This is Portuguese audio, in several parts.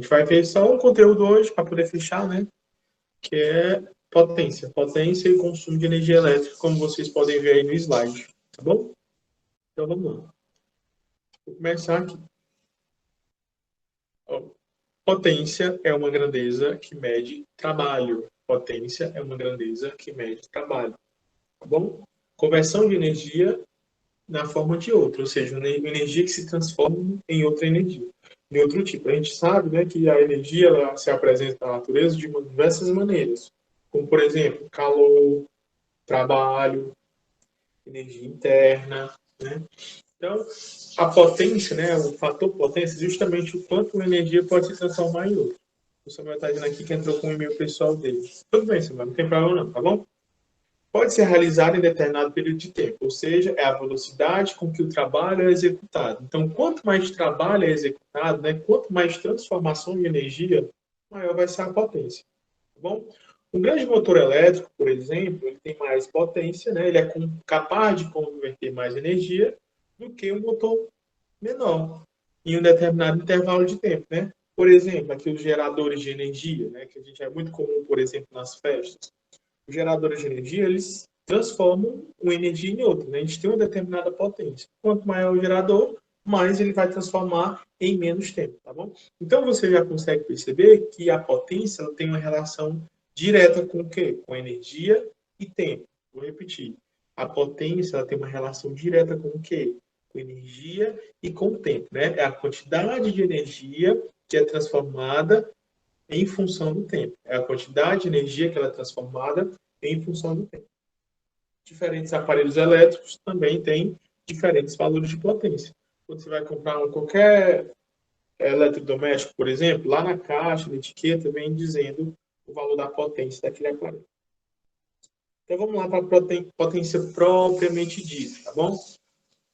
gente vai ver só um conteúdo hoje para poder fechar, né? Que é potência. Potência e consumo de energia elétrica, como vocês podem ver aí no slide. Tá bom? Então, vamos lá. Vou começar aqui. Potência é uma grandeza que mede trabalho. Potência é uma grandeza que mede trabalho. Tá bom? Conversão de energia na forma de outra, ou seja, uma energia que se transforma em outra energia, em outro tipo. A gente sabe, né, que a energia ela se apresenta na natureza de diversas maneiras, como, por exemplo, calor, trabalho, energia interna, né? Então, a potência, né, o fator potência, é justamente o quanto uma energia pode se transformar em outra. O Samuel está dizendo aqui que entrou com o e-mail pessoal dele. Tudo bem, Samuel, não tem problema não, tá bom? Pode ser realizado em determinado período de tempo, ou seja, é a velocidade com que o trabalho é executado. Então, quanto mais trabalho é executado, né, quanto mais transformação de energia, maior vai ser a potência. Tá bom? Um grande motor elétrico, por exemplo, ele tem mais potência, né, ele é capaz de converter mais energia do que um motor menor, em um determinado intervalo de tempo. Né? Por exemplo, aqui os geradores de energia, né, que a gente é muito comum, por exemplo, nas festas. Os geradores de energia, eles transformam uma energia em outra. Né? A gente tem uma determinada potência. Quanto maior o gerador, mais ele vai transformar em menos tempo, tá bom? Então, você já consegue perceber que a potência ela tem uma relação direta com o quê? Com energia e tempo. Vou repetir. A potência ela tem uma relação direta com o quê? Com energia e com o tempo, né? É a quantidade de energia que é transformada em função do tempo. É a quantidade de energia que ela é transformada em função do tempo. Diferentes aparelhos elétricos também têm diferentes valores de potência. Quando você vai comprar qualquer eletrodoméstico, por exemplo, lá na caixa, na etiqueta, vem dizendo o valor da potência daquele aparelho. Então vamos lá para a potência propriamente dita, tá bom?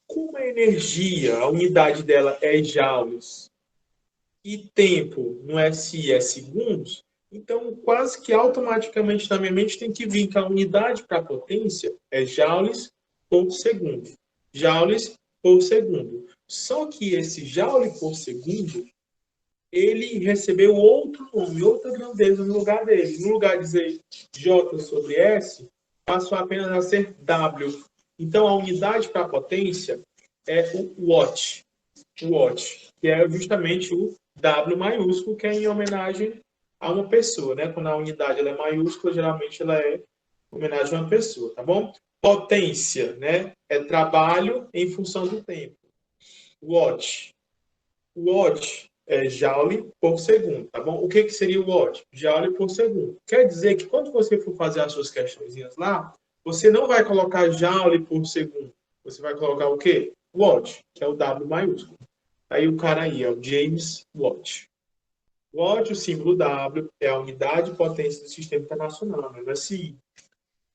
Como a energia, a unidade dela é joules, e tempo no SI é segundos, então quase que automaticamente na minha mente tem que vir que a unidade para potência é joules por segundo. Joules por segundo. Só que esse joule por segundo, ele recebeu outro nome, outra grandeza no lugar dele. No lugar de dizer J sobre S, passou apenas a ser W. Então a unidade para potência é o watt. O watt, que é justamente o W maiúsculo, que é em homenagem a uma pessoa, né? Quando a unidade ela é maiúscula, geralmente ela é em homenagem a uma pessoa, tá bom? Potência, né? É trabalho em função do tempo. Watt. Watt é joule por segundo, tá bom? O que seria o watt? Joule por segundo. Quer dizer que quando você for fazer as suas questõezinhas lá, você não vai colocar joule por segundo. Você vai colocar o quê? Watt, que é o W maiúsculo. Aí o cara aí é o James Watt. Watt, o símbolo W, é a unidade de potência do Sistema Internacional, né? SI.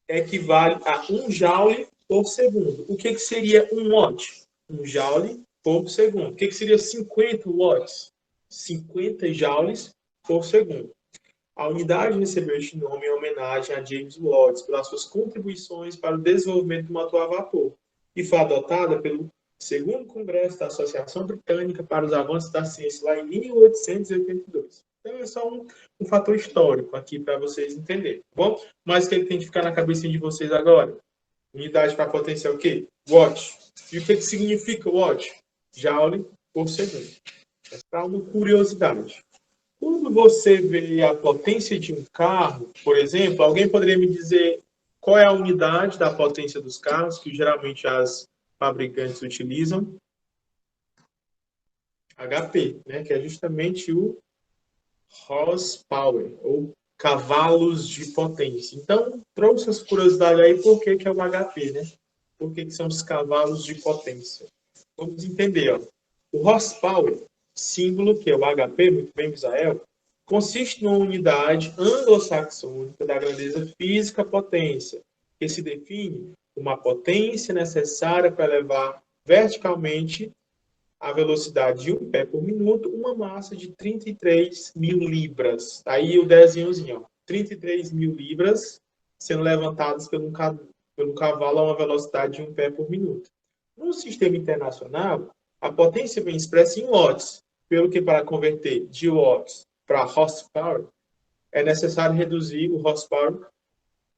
Equivale a 1 joule por segundo. O que seria 1 watt? 1 joule por segundo. O que seria 50 watts? 50 joules por segundo. A unidade recebeu este nome em homenagem a James Watt pelas suas contribuições para o desenvolvimento do motor a vapor e foi adotada pelo Segundo Congresso da Associação Britânica para os Avanços da Ciência, lá em 1882. Então, é só um fator histórico aqui para vocês entenderem, tá bom? Mas o que tem que ficar na cabeça de vocês agora? Unidade para potência é o quê? Watt. E o que significa watt? Joule por segundo. É para uma curiosidade. Quando você vê a potência de um carro, por exemplo, alguém poderia me dizer qual é a unidade da potência dos carros que geralmente as fabricantes utilizam? HP, né, que é justamente o horsepower, ou cavalos de potência. Então, trouxe essa curiosidade aí, por que é o HP, né? Por que são os cavalos de potência? Vamos entender, ó. O horsepower, símbolo que é o HP, muito bem, Misael, consiste numa unidade anglo-saxônica da grandeza física potência, que se define uma potência necessária para levar verticalmente a velocidade de 1 pé por minuto, uma massa de 33 mil libras. Aí o desenhozinho, ó, 33 mil libras sendo levantadas pelo cavalo a uma velocidade de 1 pé por minuto. No sistema internacional, a potência vem expressa em watts, pelo que para converter de watts para horsepower, é necessário reduzir o horsepower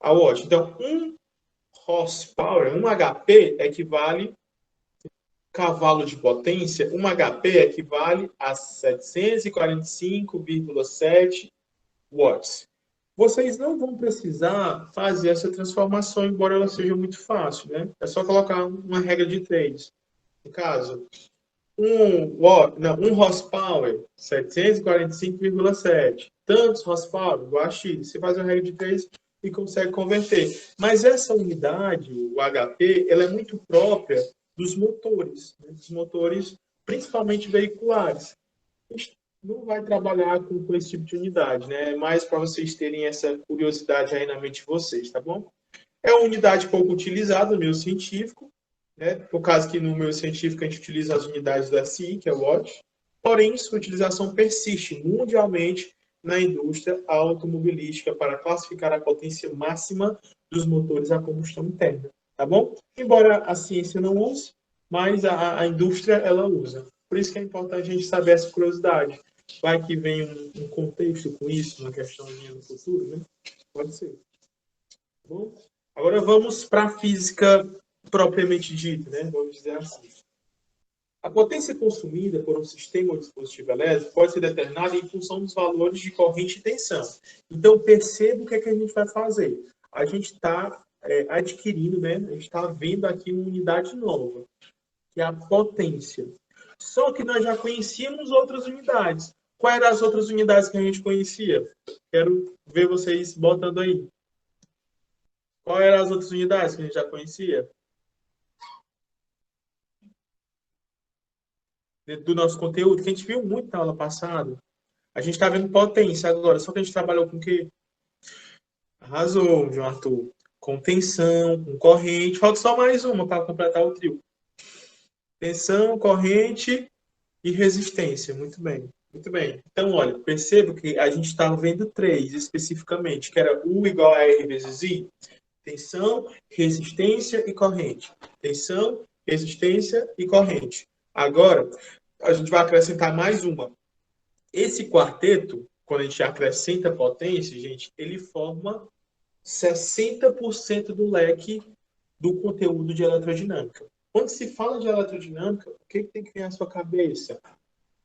a watt. Então, 1 horsepower, 1 HP equivale cavalo de potência, 1 HP equivale a 745,7 watts. Vocês não vão precisar fazer essa transformação, embora ela seja muito fácil, né? É só colocar uma regra de 3. No caso, 1 horsepower, 745,7. Tantos horsepower, igual a X. Você faz uma regra de 3 e consegue converter. Mas essa unidade, o HP, ela é muito própria dos motores, né? Dos motores, principalmente veiculares. A gente não vai trabalhar com esse tipo de unidade, né? É mais para vocês terem essa curiosidade aí na mente de vocês, tá bom? É uma unidade pouco utilizada no meio científico, né? Por causa que no meio científico a gente utiliza as unidades do SI, que é o Watt, porém sua utilização persiste mundialmente na indústria automobilística para classificar a potência máxima dos motores a combustão interna, tá bom? Embora a ciência não use, mas a indústria ela usa. Por isso que é importante a gente saber essa curiosidade. Vai que vem um contexto com isso, uma questãozinha no futuro, né? Pode ser. Tá bom? Agora vamos para a física propriamente dita, né? Vamos dizer assim. A potência consumida por um sistema ou dispositivo elétrico pode ser determinada em função dos valores de corrente e tensão. Então, perceba o que é que a gente vai fazer. A gente está adquirindo, né? A gente está vendo aqui uma unidade nova, que é a potência. Só que nós já conhecíamos outras unidades. Quais eram as outras unidades que a gente conhecia? Quero ver vocês botando aí. Quais eram as outras unidades que a gente já conhecia? Dentro do nosso conteúdo, que a gente viu muito na aula passada. A gente está vendo potência agora, só que a gente trabalhou com o quê? Arrasou, João Arthur. Com tensão, com corrente. Falta só mais uma para completar o trio. Tensão, corrente e resistência. Muito bem. Muito bem. Então, olha, perceba que a gente estava vendo 3 especificamente, que era U igual a R vezes I. Tensão, resistência e corrente. Tensão, resistência e corrente. Agora, a gente vai acrescentar mais uma. Esse quarteto, quando a gente acrescenta potência, gente, ele forma 60% do leque do conteúdo de elerodinâmica. Quando se fala de elerodinâmica, o que tem que vir à sua cabeça?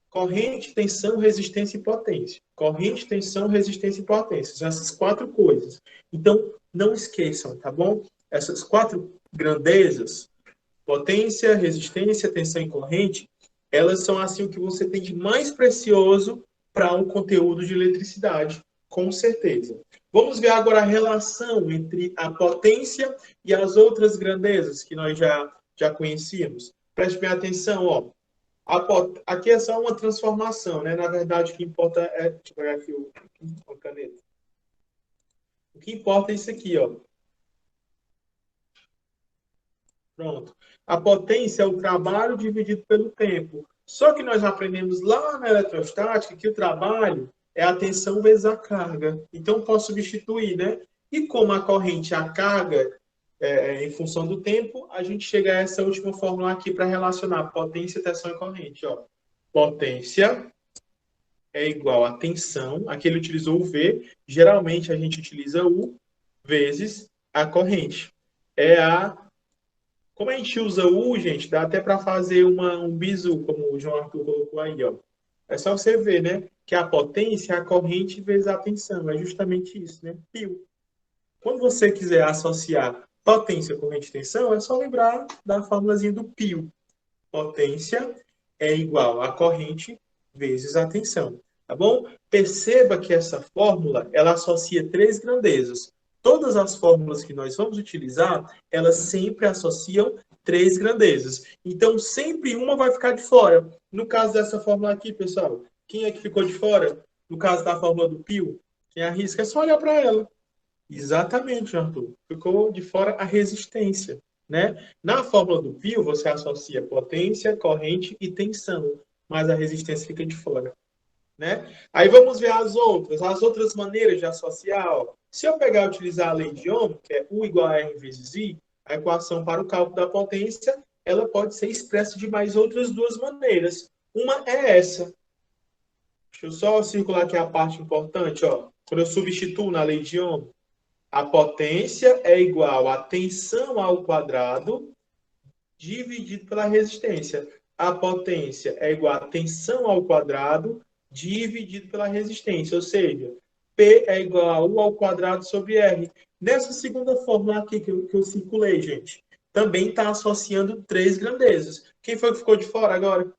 Corrente, tensão, resistência e potência. Corrente, tensão, resistência e potência. São essas 4 coisas. Então, não esqueçam, tá bom? Essas 4 grandezas, potência, resistência, tensão e corrente, elas são assim o que você tem de mais precioso para um conteúdo de eletricidade, com certeza. Vamos ver agora a relação entre a potência e as outras grandezas que nós já conhecíamos. Preste bem atenção, ó. Aqui é só uma transformação, né? Na verdade, o que importa é... Deixa eu pegar aqui a caneta. O que importa é isso aqui, ó. Pronto. A potência é o trabalho dividido pelo tempo. Só que nós aprendemos lá na eletrostática que o trabalho é a tensão vezes a carga. Então, posso substituir, né? E como a corrente é a carga em função do tempo, a gente chega a essa última fórmula aqui para relacionar potência, tensão e corrente. Ó. Potência é igual a tensão. Aqui ele utilizou o V. Geralmente, a gente utiliza U vezes a corrente. Como a gente usa U, gente, dá até para fazer um bizu, como o João Arthur colocou aí, ó. É só você ver, né? Que a potência é a corrente vezes a tensão. É justamente isso, né? Pio. Quando você quiser associar potência, corrente e tensão, é só lembrar da fórmulazinha do pio. Potência é igual a corrente vezes a tensão. Tá bom? Perceba que essa fórmula, ela associa 3 grandezas. Todas as fórmulas que nós vamos utilizar, elas sempre associam 3 grandezas. Então, sempre uma vai ficar de fora. No caso dessa fórmula aqui, pessoal, quem é que ficou de fora? No caso da fórmula do pio, quem arrisca é só olhar para ela. Exatamente, Arthur. Ficou de fora a resistência, né? Na fórmula do pio, você associa potência, corrente e tensão, mas a resistência fica de fora, né? Aí vamos ver as outras maneiras de associar. Ó. Se eu pegar e utilizar a lei de Ohm, que é U igual a R vezes I, a equação para o cálculo da potência, ela pode ser expressa de mais outras 2 maneiras. Uma é essa. Deixa eu só circular aqui a parte importante, ó. Quando eu substituo na lei de Ohm, a potência é igual a tensão ao quadrado dividido pela resistência. A potência é igual a tensão ao quadrado dividido pela resistência, ou seja, P é igual a U ao quadrado sobre R. Nessa segunda fórmula aqui que eu circulei, gente, também está associando três grandezas. Quem foi que ficou de fora agora?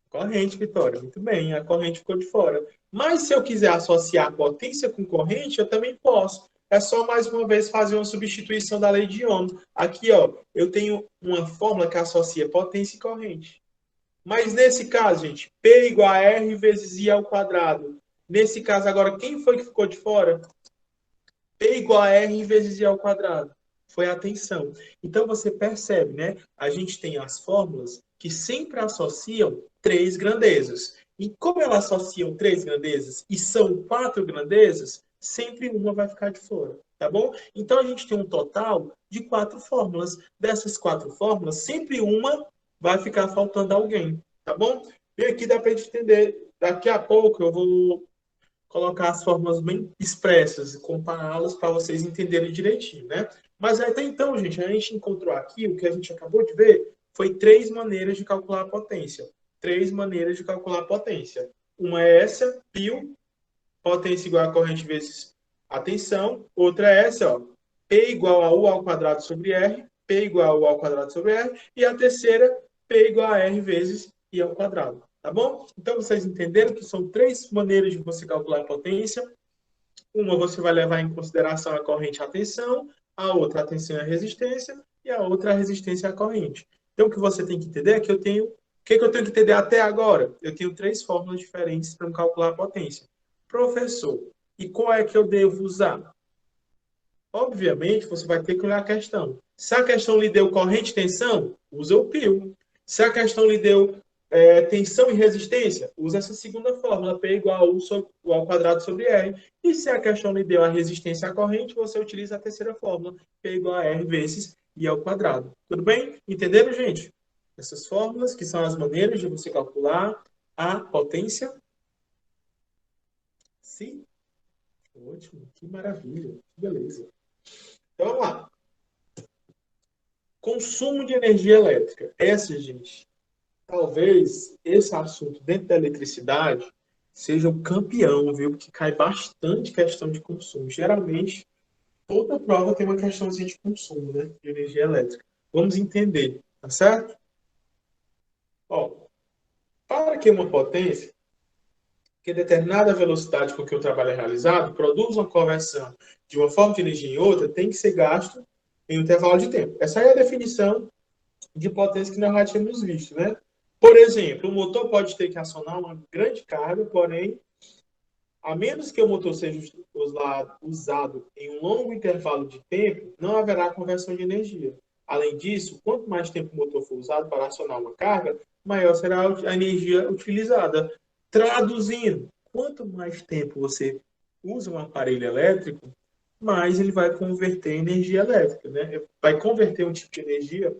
Corrente, Vitória. Muito bem, a corrente ficou de fora. Mas se eu quiser associar potência com corrente, eu também posso. É só mais uma vez fazer uma substituição da lei de Ohm. Aqui, ó, eu tenho uma fórmula que associa potência e corrente. Mas nesse caso, gente, P igual a R vezes I ao quadrado. Nesse caso agora, quem foi que ficou de fora? P igual a R vezes I ao quadrado. Foi a tensão. Então você percebe, né? A gente tem as fórmulas que sempre associam três grandezas. E como elas associam três grandezas e são quatro grandezas, sempre uma vai ficar de fora, tá bom? Então a gente tem um total de quatro fórmulas. Dessas quatro fórmulas, sempre uma vai ficar faltando alguém, tá bom? E aqui dá para a gente entender. Daqui a pouco eu vou colocar as fórmulas bem expressas e compará-las para vocês entenderem direitinho, né? Mas até então, gente, a gente encontrou aqui, o que a gente acabou de ver, foi três maneiras de calcular a potência. Três maneiras de calcular a potência. Uma é essa, π, potência igual a corrente vezes a tensão. Outra é essa, ó, P igual a U ao quadrado sobre R, P igual a U ao quadrado sobre R. E a terceira, P igual a R vezes I ao quadrado. Tá bom? Então, vocês entenderam que são três maneiras de você calcular a potência. Uma, você vai levar em consideração a corrente e a tensão. A outra, a tensão e a resistência. E a outra, a resistência e a corrente. Então, o que você tem que entender é que eu tenho... O que eu tenho que entender até agora? Eu tenho três fórmulas diferentes para calcular a potência. Professor, e qual é que eu devo usar? Obviamente, você vai ter que olhar a questão. Se a questão lhe deu corrente e tensão, usa o π. Se a questão lhe deu tensão e resistência, usa essa segunda fórmula, P igual a U ao quadrado sobre R. E se a questão lhe deu a resistência à corrente, você utiliza a terceira fórmula, P igual a R vezes I ao quadrado. Tudo bem? Entenderam, gente? Essas fórmulas, que são as maneiras de você calcular a potência. Sim? Ótimo, que maravilha, que beleza. Então, vamos lá. Consumo de energia elétrica. Essa, gente, talvez esse assunto dentro da eletricidade seja o campeão, viu? Porque cai bastante questão de consumo. Geralmente, toda prova tem uma questãozinha de consumo, né? De energia elétrica. Vamos entender, tá certo? Ó, para que uma potência, que determinada velocidade com que o trabalho é realizado, produza uma conversão de uma forma de energia em outra, tem que ser gasto em um intervalo de tempo. Essa é a definição de potência que nós já tínhamos visto, né? Por exemplo, o motor pode ter que acionar uma grande carga, porém, a menos que o motor seja usado em um longo intervalo de tempo, não haverá conversão de energia. Além disso, quanto mais tempo o motor for usado para acionar uma carga, maior será a energia utilizada. Traduzindo, quanto mais tempo você usa um aparelho elétrico, mais ele vai converter energia elétrica, né? Vai converter um tipo de energia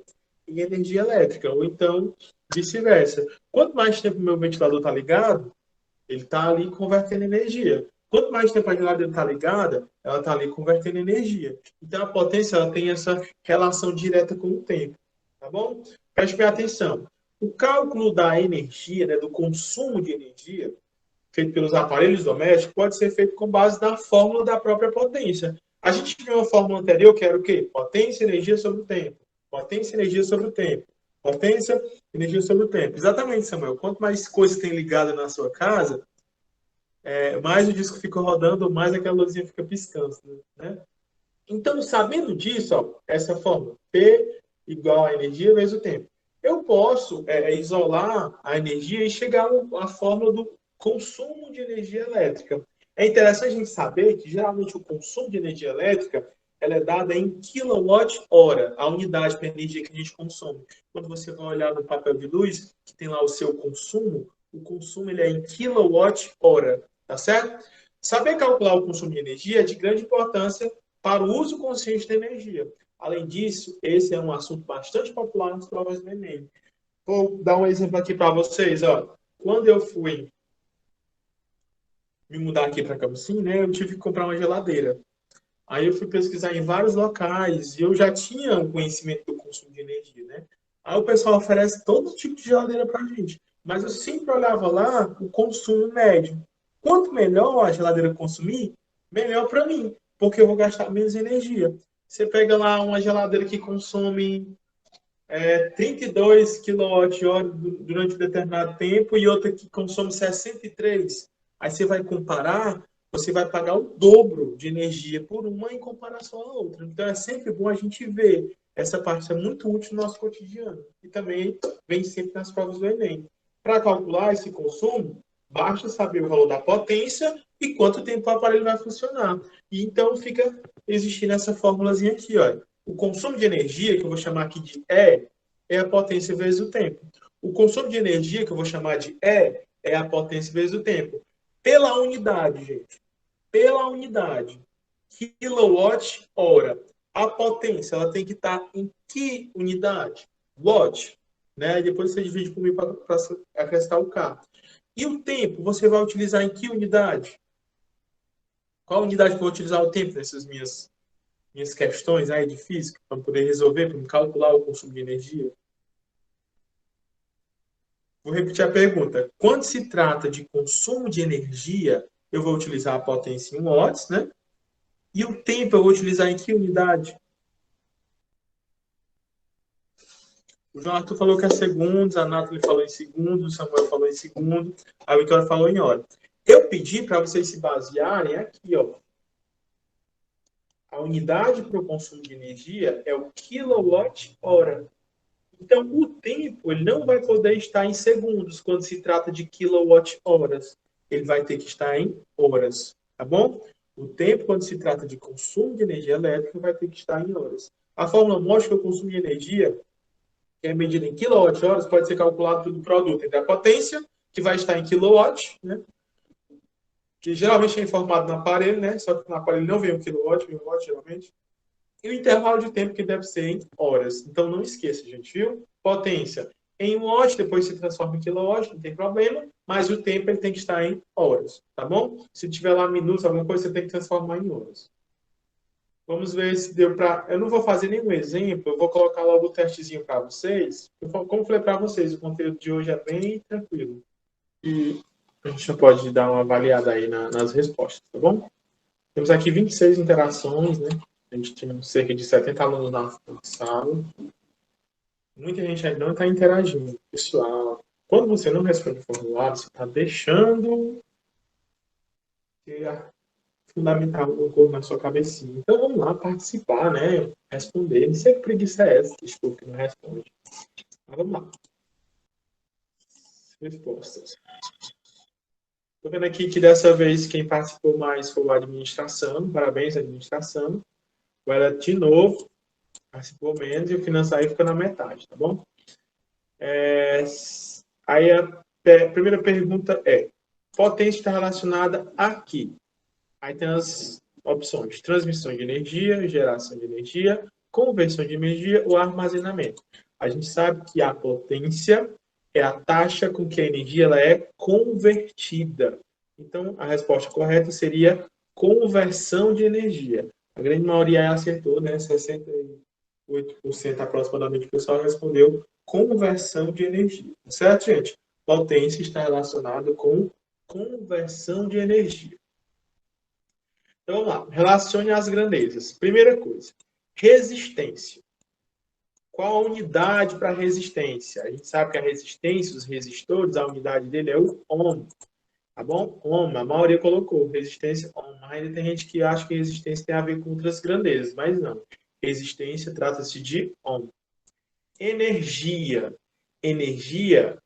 em energia elétrica, ou então vice-versa. Quanto mais tempo o meu ventilador está ligado, ele está ali convertendo energia. Quanto mais tempo a geladeira está ligada, ela está ali convertendo energia. Então, a potência ela tem essa relação direta com o tempo. Tá bom? Preste bem atenção. O cálculo da energia, né, do consumo de energia, feito pelos aparelhos domésticos, pode ser feito com base na fórmula da própria potência. A gente viu uma fórmula anterior que era o quê? Potência, energia sobre o tempo. Potência, energia sobre o tempo. Potência, energia sobre o tempo. Exatamente, Samuel. Quanto mais coisas tem ligada na sua casa, mais o disco fica rodando, mais aquela luzinha fica piscando, né? Então, sabendo disso, ó, essa fórmula, P igual a energia vezes o tempo. Eu posso isolar a energia e chegar à fórmula do consumo de energia elétrica. É interessante a gente saber que, geralmente, o consumo de energia elétrica ela é dada em quilowatt-hora, a unidade para energia que a gente consome. Quando você vai olhar no papel de luz, que tem lá o seu consumo, o consumo ele é em quilowatt-hora, tá certo? Saber calcular o consumo de energia é de grande importância para o uso consciente da energia. Além disso, esse é um assunto bastante popular nas provas do Enem. Vou dar um exemplo aqui para vocês. Ó. Quando eu fui me mudar aqui para Camusim, né, eu tive que comprar uma geladeira. Aí eu fui pesquisar em vários locais e eu já tinha um conhecimento do consumo de energia, né? Aí o pessoal oferece todo tipo de geladeira para a gente. Mas eu sempre olhava lá o consumo médio. Quanto melhor a geladeira consumir, melhor para mim, porque eu vou gastar menos energia. Você pega lá uma geladeira que consome 32 kWh durante um determinado tempo e outra que consome 63. Aí você vai comparar, você vai pagar o dobro de energia por uma em comparação à outra. Então é sempre bom a gente ver. Essa parte é muito útil no nosso cotidiano. E também vem sempre nas provas do Enem. Para calcular esse consumo, basta saber o valor da potência e quanto tempo o aparelho vai funcionar. E então fica existindo essa fórmulazinha aqui, ó. O consumo de energia, que eu vou chamar aqui de é a potência vezes o tempo. O consumo de energia, que eu vou chamar de é a potência vezes o tempo. Pela unidade, gente. Pela unidade. Quilowatt-hora. A potência, ela tem que estar em que unidade? Watt. Né? Depois você divide por mil para acrescentar o K. E o tempo, você vai utilizar em que unidade? Qual unidade que eu vou utilizar o tempo nessas minhas questões aí de física, para poder resolver, para calcular o consumo de energia? Vou repetir a pergunta. Quando se trata de consumo de energia, eu vou utilizar a potência em watts, né? E o tempo eu vou utilizar em que unidade? O João Arthur falou que é segundos, a Nathalie falou em segundos, o Samuel falou em segundo, a Vitória falou em hora. Eu pedi para vocês se basearem aqui, ó. A unidade para o consumo de energia é o quilowatt-hora. Então, o tempo ele não vai poder estar em segundos quando se trata de quilowatt-horas. Ele vai ter que estar em horas, tá bom? O tempo, quando se trata de consumo de energia elétrica, vai ter que estar em horas. A fórmula mostra que o consumo de energia, que é medido em quilowatt-horas, pode ser calculado pelo produto entre a potência, que vai estar em quilowatt, né? Que geralmente é informado no aparelho, né? Só que no aparelho não vem o quilowatt, vem o watt, geralmente. E o intervalo de tempo que deve ser em horas. Então, não esqueça, gente, viu? Potência em watt, depois se transforma em quilowatt, não tem problema, mas o tempo ele tem que estar em horas, tá bom? Se tiver lá minutos, alguma coisa, você tem que transformar em horas. Vamos ver se deu para... Eu não vou fazer nenhum exemplo, eu vou colocar logo o testezinho para vocês. Como eu falei para vocês, o conteúdo de hoje é bem tranquilo. E a gente já pode dar uma avaliada aí nas respostas, tá bom? Temos aqui 26 interações, né? A gente tem cerca de 70 alunos na sala. Muita gente ainda não está interagindo. Pessoal, quando você não responde o formulário, você está deixando fundamentar alguma coisa na sua cabecinha. Então vamos lá participar, né? Responder. Não sei que preguiça é essa, desculpa, que não responde. Mas vamos lá. Respostas. Estou vendo aqui que dessa vez quem participou mais foi a administração. Parabéns, administração. Agora, de novo, participou menos e o financeiro fica na metade, tá bom? Aí a primeira pergunta é: potência está relacionada a quê? Aí tem as opções: transmissão de energia, geração de energia, conversão de energia ou armazenamento. A gente sabe que a potência é a taxa com que a energia ela é convertida. Então, a resposta correta seria conversão de energia. A grande maioria acertou, né? 68% aproximadamente do pessoal respondeu conversão de energia. Certo, gente? Potência está relacionada com conversão de energia. Então, vamos lá. Relacione as grandezas. Primeira coisa, resistência. Qual a unidade para resistência? A gente sabe que a resistência, os resistores, a unidade dele é o ohm. Tá bom? Ohm, a maioria colocou resistência ohm. Ainda tem gente que acha que resistência tem a ver com outras grandezas, mas não. Resistência trata-se de ohm. Energia. Energia,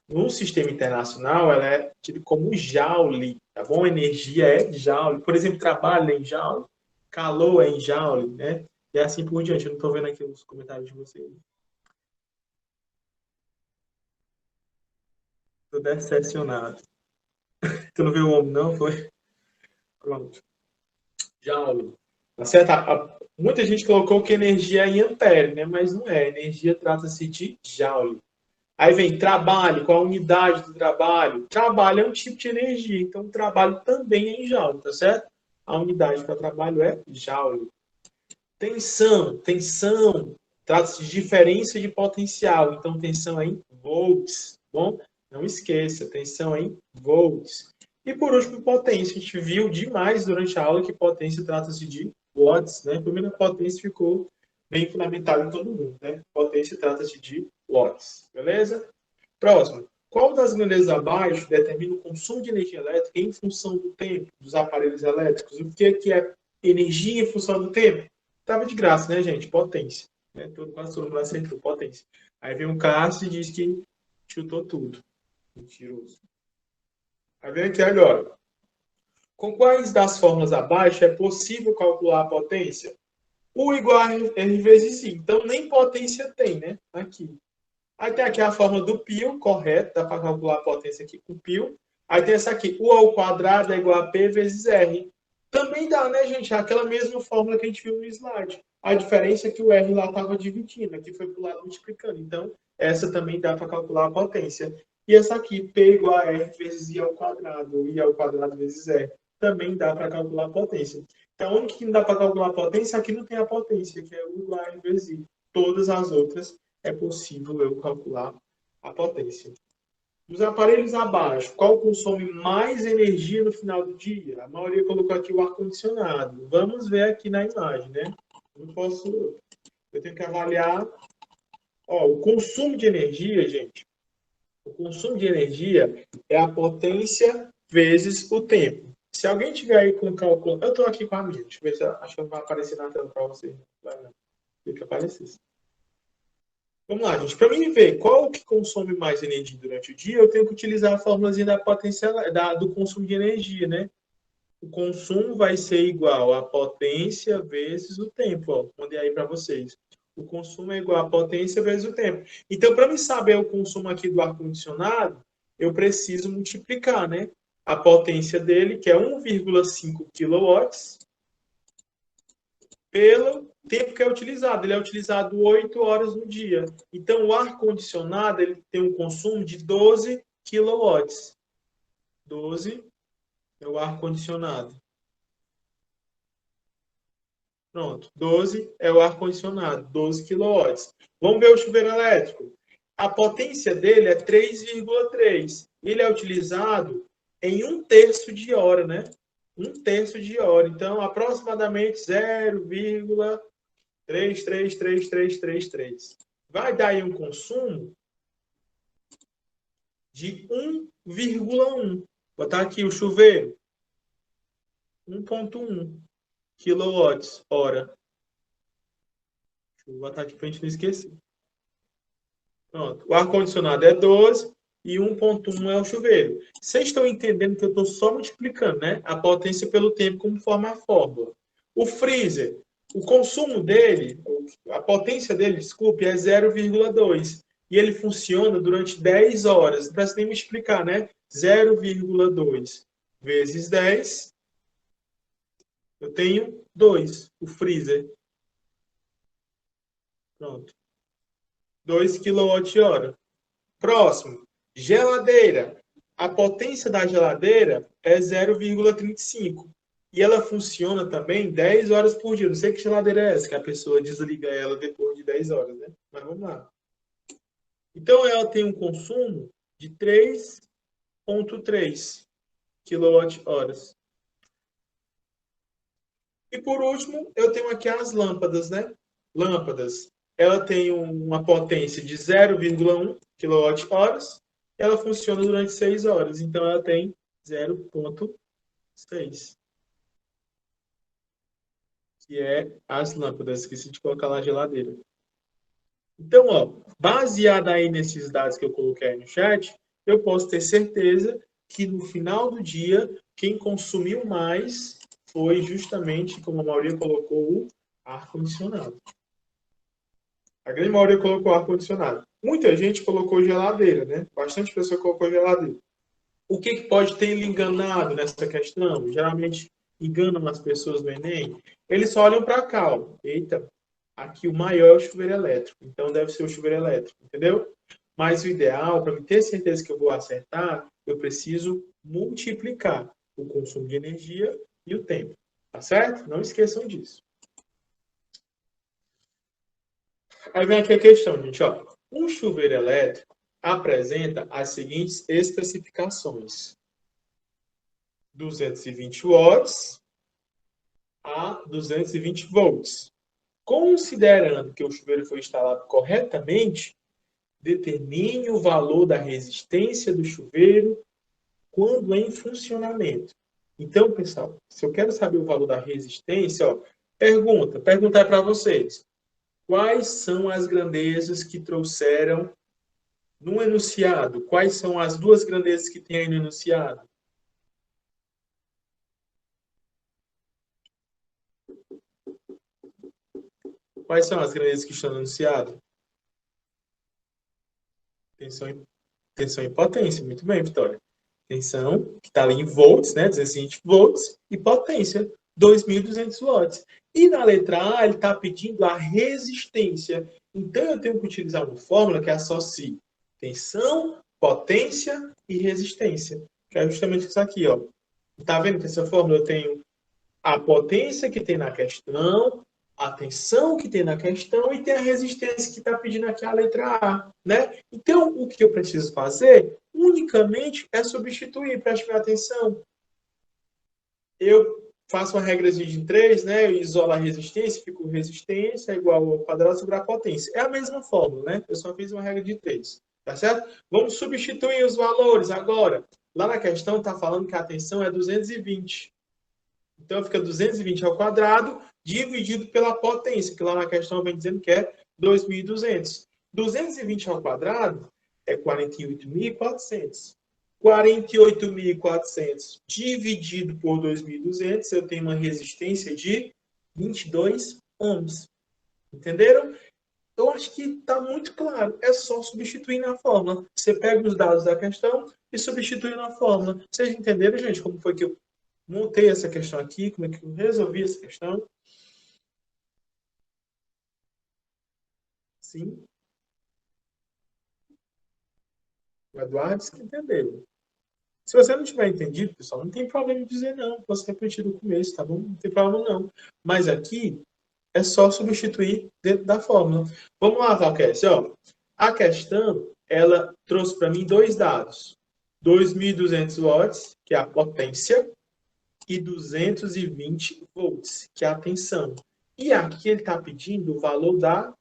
no sistema internacional, ela é tida como joule, tá bom? Energia é joule. Por exemplo, trabalho é em joule, calor é em joule, né? E assim por diante. Eu não estou vendo aqui os comentários de vocês. Estou decepcionado. Tu não viu o homem, não? Foi? Pronto. Joule. Tá certo? Muita gente colocou que energia é em ampere, né? Mas não é. Energia trata-se de joule. Aí vem trabalho, qual a unidade do trabalho? Trabalho é um tipo de energia, então o trabalho também é em joule, tá certo? A unidade para trabalho é joule. Tensão, trata-se de diferença de potencial, então tensão é em volts, bom? Não esqueça, tensão é em volts. E por último, potência. A gente viu demais durante a aula que potência trata-se de watts, né? Primeiro, a potência ficou bem fundamentada em todo mundo, né? Potência trata-se de watts, beleza? Próximo. Qual das grandezas abaixo determina o consumo de energia elétrica em função do tempo dos aparelhos elétricos? O que é energia em função do tempo? Tava de graça, né, gente? Potência. Né? Quase todo mundo acertou, potência. Aí vem um Cássio e diz que chutou tudo. Mentiroso. Aí vem aqui agora. Com quais das fórmulas abaixo é possível calcular a potência? U igual a R vezes I. Então, nem potência tem, né? Aqui. Aí tem aqui a fórmula do π, correto? Dá para calcular a potência aqui com π. Aí tem essa aqui. U ao quadrado é igual a P vezes R. Também dá, né, gente? Aquela mesma fórmula que a gente viu no slide. A diferença é que o R lá estava dividindo. Aqui foi para o lado multiplicando. Então, essa também dá para calcular a potência. E essa aqui, P igual a R vezes I ao quadrado. Ou I ao quadrado vezes R. Também dá para calcular a potência. Então, a única que não dá para calcular a potência, aqui não tem a potência, que é U igual a R vezes I. Todas as outras é possível eu calcular a potência. Dos aparelhos abaixo, qual consome mais energia no final do dia? A maioria colocou aqui o ar-condicionado. Vamos ver aqui na imagem, né? Eu tenho que avaliar. Ó, o consumo de energia, gente. O consumo de energia é a potência vezes o tempo. Se alguém tiver aí com o cálculo... Eu estou aqui com a minha. Deixa eu ver se acho que não vai aparecer na tela para vocês. Vai não. Tem que aparecer. Vamos lá, gente. Para mim ver qual que consome mais energia durante o dia, eu tenho que utilizar a fórmulazinha da potência, do consumo de energia, né? O consumo vai ser igual a potência vezes o tempo. Ó. Mandei aí para vocês. O consumo é igual a potência vezes o tempo. Então, para me saber o consumo aqui do ar-condicionado, eu preciso multiplicar, né? A potência dele, que é 1,5 kW, pelo tempo que é utilizado. Ele é utilizado 8 horas no dia. Então, o ar-condicionado ele tem um consumo de 12 kW. 12 é o ar-condicionado. Pronto. 12 é o ar-condicionado. 12 kW. Vamos ver o chuveiro elétrico. A potência dele é 3,3. Ele é utilizado em 1/3 de hora, né? 1/3 de hora. Então, aproximadamente 0,333333. Vai dar aí um consumo de 1,1. Botar aqui o chuveiro. 1,1 kWh. Deixa eu botar aqui para a gente não esquecer. Pronto. O ar-condicionado é 12 e 1,1 é o chuveiro. Vocês estão entendendo que eu estou só multiplicando, né? A potência pelo tempo como forma a fórmula. O freezer, o consumo dele, a potência dele, desculpe, é 0,2. E ele funciona durante 10 horas. Não precisa nem me explicar, né? 0,2 vezes 10, eu tenho 2, o freezer. Pronto. 2 kWh. Próximo. Geladeira. A potência da geladeira é 0,35. E ela funciona também 10 horas por dia. Não sei que geladeira é essa, que a pessoa desliga ela depois de 10 horas, né? Mas vamos lá. Então, ela tem um consumo de 3,3 kWh. E por último, eu tenho aqui as lâmpadas, né? Lâmpadas. Ela tem uma potência de 0,1 kWh. Ela funciona durante 6 horas. Então, ela tem 0,6. Que é as lâmpadas. Esqueci de colocar na geladeira. Então, ó, baseado aí nesses dados que eu coloquei aí no chat, eu posso ter certeza que no final do dia, quem consumiu mais foi justamente, como a maioria colocou, o ar-condicionado. A grande maioria colocou ar-condicionado. Muita gente colocou geladeira, né? Bastante pessoa colocou geladeira. O que pode ter enganado nessa questão? Geralmente enganam as pessoas no Enem. Eles só olham para cá, ó. Eita, aqui o maior é o chuveiro elétrico. Então deve ser o chuveiro elétrico, entendeu? Mas o ideal, para ter certeza que eu vou acertar, eu preciso multiplicar o consumo de energia e o tempo. Tá certo? Não esqueçam disso. Aí vem aqui a questão, gente. Ó. Um chuveiro elétrico apresenta as seguintes especificações: 220 watts a 220 volts. Considerando que o chuveiro foi instalado corretamente, determine o valor da resistência do chuveiro quando em funcionamento. Então, pessoal, se eu quero saber o valor da resistência, ó, perguntar para vocês. Quais são as grandezas que trouxeram no enunciado? Quais são as duas grandezas que tem aí no enunciado? Quais são as grandezas que estão no enunciado? Tensão e potência. Muito bem, Vitória. Tensão, que está ali em volts, né? 220 volts, e potência, 2.200 watts. E na letra A, ele está pedindo a resistência. Então, eu tenho que utilizar uma fórmula que associe tensão, potência e resistência. Que é justamente isso aqui, ó. Tá vendo que essa fórmula eu tenho a potência que tem na questão, a tensão que tem na questão e tem a resistência que está pedindo aqui a letra A, né? Então, o que eu preciso fazer unicamente é substituir, preste atenção. Eu faço uma regra de 3, né? Eu isolo a resistência, fico resistência igual ao quadrado sobre a potência. É a mesma fórmula, né? Eu só fiz uma regra de 3, tá certo? Vamos substituir os valores agora. Lá na questão está falando que a tensão é 220. Então, fica 220 ao quadrado dividido pela potência, que lá na questão vem dizendo que é 2.200. 220 ao quadrado é 48.400. 48.400 dividido por 2.200, eu tenho uma resistência de 22 ohms. Entenderam? Eu acho que está muito claro. É só substituir na fórmula. Você pega os dados da questão e substitui na fórmula. Vocês entenderam, gente, como foi que eu montei essa questão aqui, como é que eu resolvi essa questão? Sim. O Eduardo disse que entendeu. Se você não tiver entendido, pessoal, não tem problema em dizer não. Posso repetir do começo, tá bom? Não tem problema não. Mas aqui é só substituir dentro da fórmula. Vamos lá, Valquece. Ó, a questão, ela trouxe para mim dois dados. 2.200 watts, que é a potência, e 220 volts, que é a tensão. E aqui ele está pedindo o valor da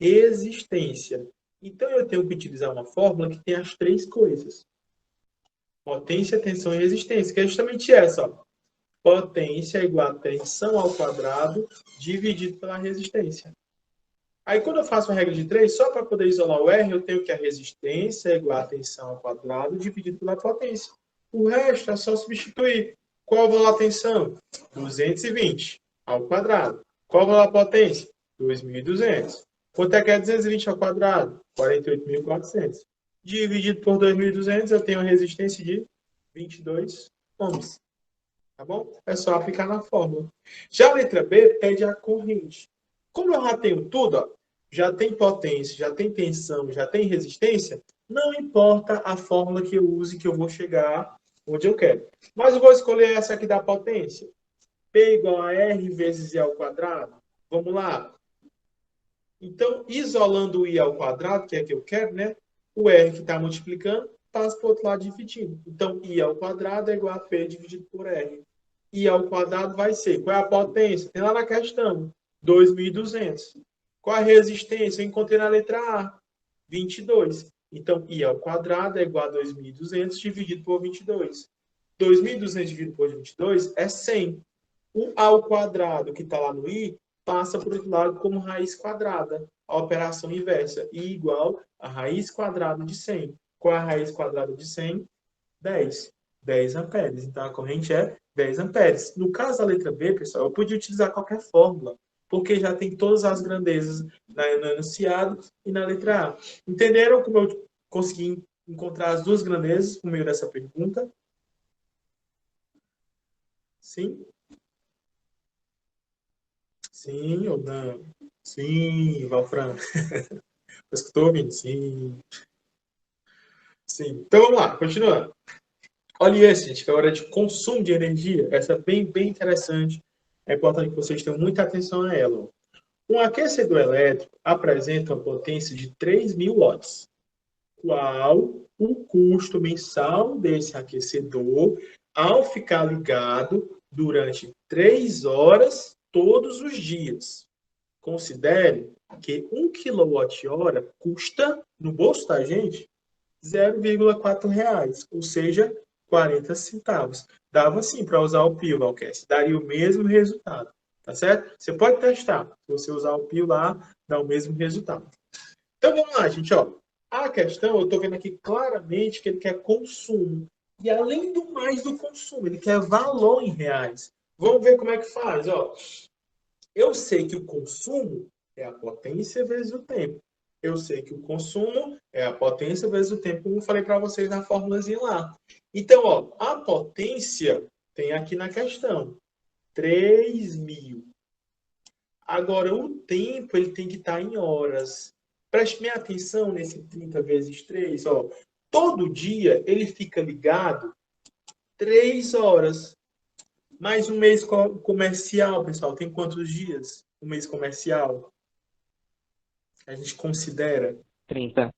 resistência. Então, eu tenho que utilizar uma fórmula que tem as três coisas. Potência, tensão e resistência, que é justamente essa. Ó. Potência é igual a tensão ao quadrado dividido pela resistência. Aí, quando eu faço uma regra de 3, só para poder isolar o R, eu tenho que a resistência é igual a tensão ao quadrado dividido pela potência. O resto é só substituir. Qual o valor da tensão? 220 ao quadrado. Qual o valor da potência? 2.200. Quanto é que é 220 ao quadrado? 48.400. Dividido por 2.200, eu tenho a resistência de 22 ohms. Tá bom? É só aplicar na fórmula. Já a letra B pede a corrente. Como eu já tenho tudo, ó, já tem potência, já tem tensão, já tem resistência, não importa a fórmula que eu use, que eu vou chegar onde eu quero. Mas eu vou escolher essa aqui da potência. P igual a R vezes I ao quadrado. Vamos lá. Então, isolando o I ao quadrado, que é que eu quero, né? O R que está multiplicando, passa para o outro lado dividindo. Então, I ao quadrado é igual a P dividido por R. I ao quadrado vai ser, qual é a potência? Tem lá na questão, 2.200. Qual a resistência? Eu encontrei na letra A, 22. Então, I ao quadrado é igual a 2.200 dividido por 22. 2.200 dividido por 22 é 100. O ao quadrado, que está lá no I, passa para o outro lado como raiz quadrada. A operação inversa. I igual a raiz quadrada de 100. Qual é a raiz quadrada de 100? 10. 10 amperes. Então, a corrente é 10 amperes. No caso da letra B, pessoal, eu podia utilizar qualquer fórmula, porque já tem todas as grandezas no enunciado e na letra A. Entenderam como eu consegui encontrar as duas grandezas por meio dessa pergunta? Sim? Sim ou não? Sim, Valfran. Escutou, ouvindo? Sim. Sim. Então vamos lá, continuando. Olha esse, gente, que é a hora de consumo de energia. Essa é bem interessante. É importante que vocês tenham muita atenção a ela. Um aquecedor elétrico apresenta uma potência de 3.000 watts. Qual o custo mensal desse aquecedor ao ficar ligado durante 3 horas todos os dias? Considere que 1 kWh custa, no bolso da gente, R$ 0,4, ou seja, 40 centavos. Dava sim para usar o Pio, Valquest, daria o mesmo resultado, tá certo? Você pode testar, se você usar o Pio lá, dá o mesmo resultado. Então vamos lá, gente, ó. A questão, eu estou vendo aqui claramente que ele quer consumo. E além do mais do consumo, ele quer valor em reais. Vamos ver como é que faz, ó. Eu sei que o consumo é a potência vezes o tempo. Eu sei que o consumo é a potência vezes o tempo, como eu falei para vocês na formulazinha lá. Então, ó, a potência tem aqui na questão, 3.000. Agora, o tempo ele tem que estar em horas. Preste minha atenção nesse 30 vezes 3. Ó. Todo dia ele fica ligado 3 horas. Mas um mês comercial, pessoal, tem quantos dias? Um mês comercial? A gente considera 30.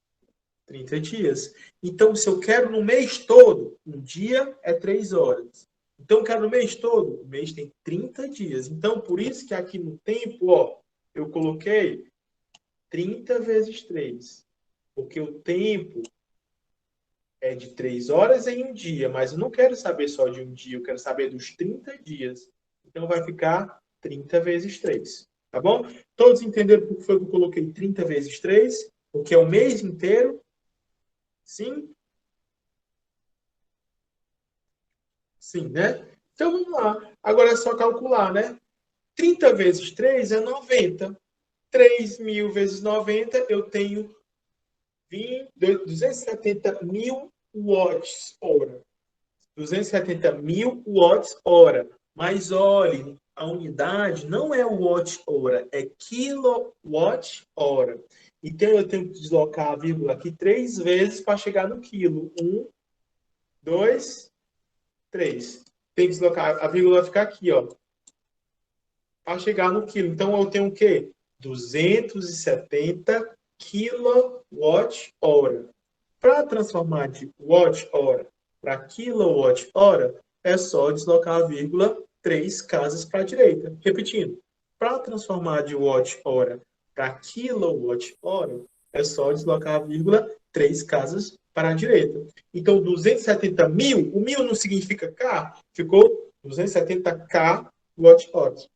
30 dias. Então, se eu quero no mês todo, um dia é 3 horas. Então, eu quero no mês todo, o mês tem 30 dias. Então, por isso que aqui no tempo, ó, eu coloquei 30 vezes 3. Porque o tempo é de 3 horas em um dia, mas eu não quero saber só de um dia, eu quero saber dos 30 dias. Então vai ficar 30 vezes 3. Tá bom? Todos entenderam por que foi que eu coloquei 30 vezes 3? Porque é o mês inteiro? Sim? Sim, né? Então vamos lá. Agora é só calcular, né? 30 vezes 3 é 90. 3.000 vezes 90, eu tenho 270 mil watts hora. 270 mil watts hora. Mas olhe, a unidade não é watt hora, é kilowatt hora. Então eu tenho que deslocar a vírgula aqui 3 vezes para chegar no quilo. 1, 2, 3. Tem que deslocar, a vírgula vai ficar aqui, ó, para chegar no quilo. Então eu tenho o quê? 270 kilowatt hora. Para transformar de watt-hora para quilowatt-hora, é só deslocar a vírgula 3 casas para a direita. Repetindo, para transformar de watt-hora para quilowatt-hora, é só deslocar a vírgula 3 casas para a direita. Então, 270 mil, o mil não significa K, ficou 270K watt-horas.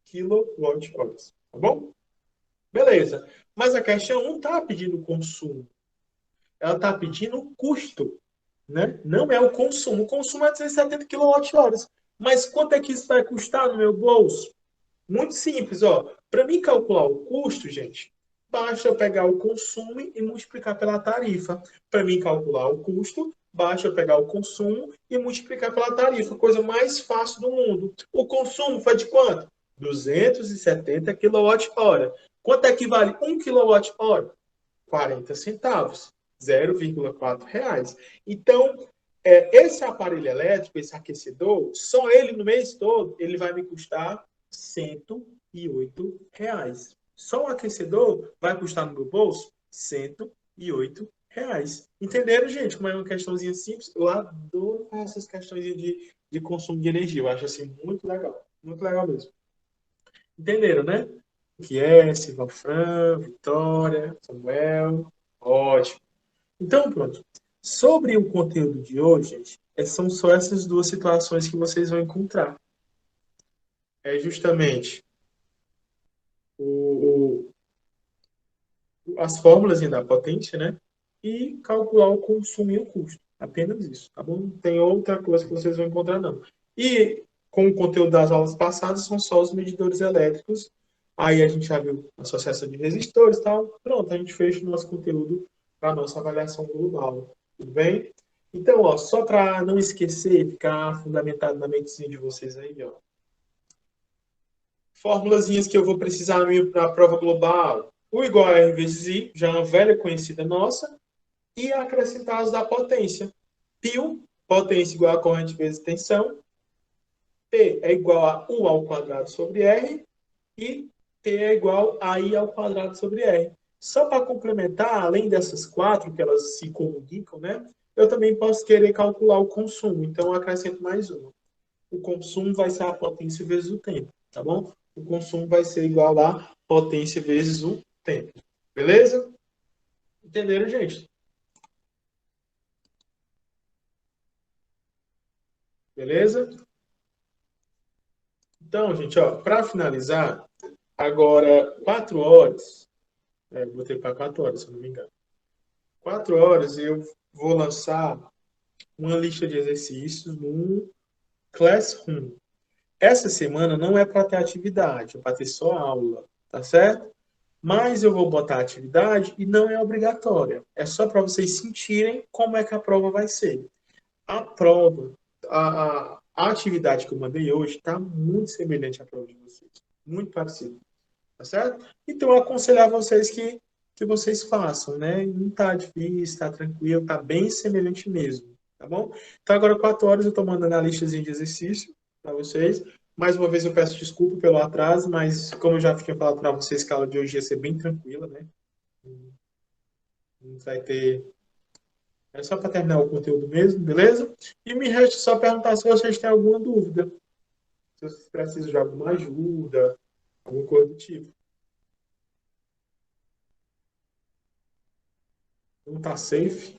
Kilowatt-horas. Tá bom? Beleza. Mas a questão não está pedindo consumo. Ela está pedindo o custo, né? Não é o consumo. O consumo é 270 kWh. Mas quanto é que isso vai custar no meu bolso? Muito simples, ó. Para mim calcular o custo, gente, basta eu pegar o consumo e multiplicar pela tarifa. Para mim calcular o custo, basta eu pegar o consumo e multiplicar pela tarifa. Coisa mais fácil do mundo. O consumo foi de quanto? 270 kWh. Quanto é que vale 1 kWh? 40 centavos, 0,4 reais. Então, esse aparelho elétrico, esse aquecedor, só ele no mês todo, ele vai me custar 108 reais. Só o aquecedor vai custar no meu bolso 108 reais. Entenderam, gente? Como é uma questãozinha simples? Eu adoro essas questões de consumo de energia. Eu acho assim muito legal. Muito legal mesmo. Entenderam, né? Que é Silvafran, Vitória, Samuel. Ótimo. Então, pronto. Sobre o conteúdo de hoje, gente, são só essas duas situações que vocês vão encontrar. É justamente o, as fórmulas da potência, né? E calcular o consumo e o custo. Apenas isso, tá bom? Não tem outra coisa que vocês vão encontrar, não. E com o conteúdo das aulas passadas, são só os medidores elétricos. Aí a gente já viu a associação de resistores e tal. Pronto, a gente fecha o nosso conteúdo para a nossa avaliação global. Tudo bem? Então, ó, só para não esquecer, ficar fundamentado na mentezinha de vocês aí, ó. Formulazinhas que eu vou precisar para a prova global. O igual a R vezes I, já é uma velha conhecida nossa. e acrescentar as da potência. Π, potência igual a corrente vezes tensão. P é igual a U ao quadrado sobre R. E T é igual a I ao quadrado sobre R. Só para complementar, além dessas quatro, que elas se comunicam, né? Eu também posso querer calcular o consumo. Então, eu acrescento mais uma. O consumo vai ser a potência vezes o tempo, tá bom? O consumo vai ser igual a potência vezes o tempo. Beleza? Entenderam, gente? Beleza? Então, gente, ó, para finalizar, agora 4 horas, vou ter para 4 horas, se eu não me engano. 4 horas eu vou lançar uma lista de exercícios no Classroom. Essa semana não é para ter atividade, é para ter só aula, tá certo? Mas eu vou botar atividade e não é obrigatória. É só para vocês sentirem como é que a prova vai ser. A prova, a atividade que eu mandei hoje está muito semelhante à prova de vocês. Muito parecido, tá certo? Então, eu aconselho vocês que vocês façam, né? Não está difícil, está tranquilo, está bem semelhante mesmo, tá bom? Então, agora, 4 horas, eu estou mandando a listazinha de exercício para vocês. Mais uma vez, eu peço desculpa pelo atraso, mas como eu já tinha falado para vocês, que a aula de hoje ia ser bem tranquila, né? Não vai ter. É só para terminar o conteúdo mesmo, beleza? E me resta só perguntar se vocês têm alguma dúvida, se vocês precisam de alguma ajuda, alguma coisa do tipo. Não está safe?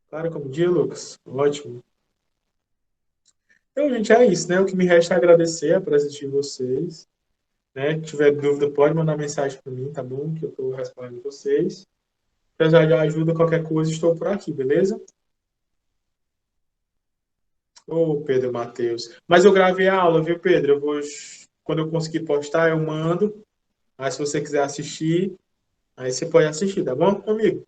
Claro, como dia, Lucas? Ótimo. Então, gente, é isso, né? O que me resta é agradecer a presença de vocês. Né? Se tiver dúvida, pode mandar mensagem para mim, tá bom? Que eu estou respondendo vocês. Precisar de ajuda, qualquer coisa, estou por aqui, beleza? Ô, Pedro Matheus. Mas eu gravei a aula, viu, Pedro? Eu vou, quando eu conseguir postar, eu mando. Aí, se você quiser assistir, aí você pode assistir, tá bom, amigo?